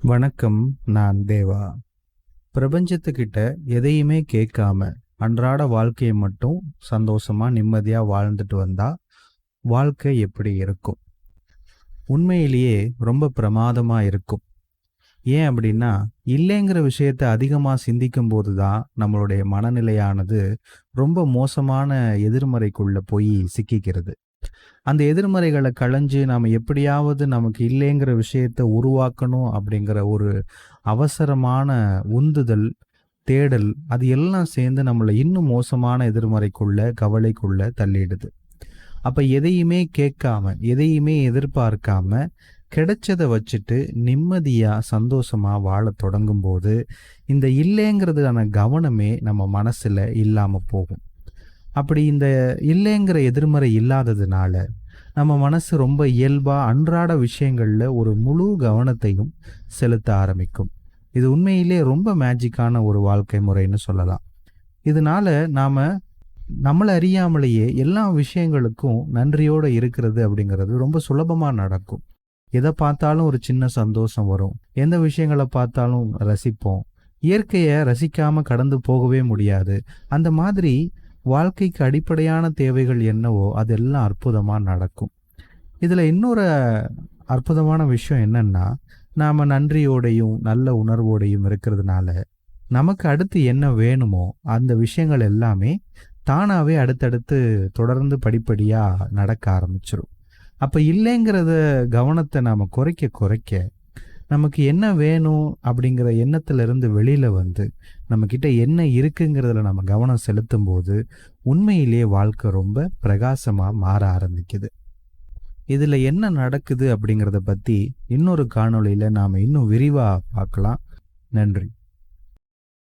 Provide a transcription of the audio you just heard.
வணக்கம். நான் தேவா. பிரபஞ்சத்துக்கிட்ட எதையுமே கேட்காம அன்றாட வாழ்க்கையை மட்டும் சந்தோஷமா நிம்மதியா வாழ்ந்துட்டு வந்தா வாழ்க்கை எப்படி இருக்கும்? உண்மையிலேயே ரொம்ப பிரமாதமா இருக்கும். ஏன் அப்படின்னா, இல்லைங்கிற விஷயத்த அதிகமா சிந்திக்கும் போது தான் நம்மளுடைய மனநிலையானது ரொம்ப மோசமான எதிர்மறைக்குள்ள போய் சிக்கிக்கிறது. அந்த எதிர்மறைகள களைஞ்சு நாம எப்படியாவது நமக்கு இல்லைங்கிற விஷயத்த உருவாக்கணும் அப்படிங்கிற ஒரு அவசரமான உந்துதல், தேடல் அது எல்லாம் சேர்ந்து நம்மள இன்னும் மோசமான எதிர்மறைக்குள்ள, கவலைக்குள்ள தள்ளிடுது. அப்ப எதையுமே கேட்காம, எதையுமே எதிர்பார்க்காம, கிடைச்சத வச்சுட்டு நிம்மதியா, சந்தோஷமா வாழத் தொடங்கும்போது, இந்த இல்லைங்கிறதுக்கான கவனமே நம்ம மனசுல இல்லாம போகும். அப்படி இந்த இல்லைங்கிற எதிர்மறை இல்லாததுனால, நம்ம மனசு ரொம்ப இயல்பா அன்றாட விஷயங்கள்ல ஒரு முழு கவனத்தையும் செலுத்த ஆரம்பிக்கும். இது உண்மையிலே ரொம்ப மேஜிக்கான ஒரு வாழ்க்கை முறைன்னு சொல்லலாம். இதனால நாம நம்மள அறியாமலேயே எல்லா விஷயங்களுக்கும் நன்றியோட இருக்கிறது அப்படிங்கிறது ரொம்ப சுலபமா நடக்கும். எதை பார்த்தாலும் ஒரு சின்ன சந்தோஷம் வரும். எந்த விஷயங்கள பார்த்தாலும் ரசிப்போம். இயற்கையை ரசிக்காம கடந்து போகவே முடியாது. அந்த மாதிரி வாழ்க்கைக்கு அடிப்படையான தேவைகள் என்னவோ அதெல்லாம் அற்புதமா நடக்கும். இதுல இன்னொரு அற்புதமான விஷயம் என்னன்னா, நாம நன்றியோடையும் நல்ல உணர்வோடையும் இருக்கிறதுனால நமக்கு அடுத்து என்ன வேணுமோ அந்த விஷயங்கள் எல்லாமே தானாவே அடுத்தடுத்து தொடர்ந்து படிப்படியா நடக்க ஆரம்பிச்சிரும். அப்ப இல்லைங்கிறத கவனத்தை நாம குறைக்க குறைக்க நமக்கு என்ன வேணும் அப்படிங்கிற எண்ணத்துல இருந்து வெளியில வந்து நம்ம கிட்ட என்ன இருக்குங்கிறதுல நம்ம கவனம் செலுத்தும் போது உண்மையிலேயே வாழ்க்கை ரொம்ப பிரகாசமா மாற ஆரம்பிக்குது. இதுல என்ன நடக்குது அப்படிங்கிறத பத்தி இன்னொரு காணொளியில நாம இன்னும் விரிவா பார்க்கலாம். நன்றி.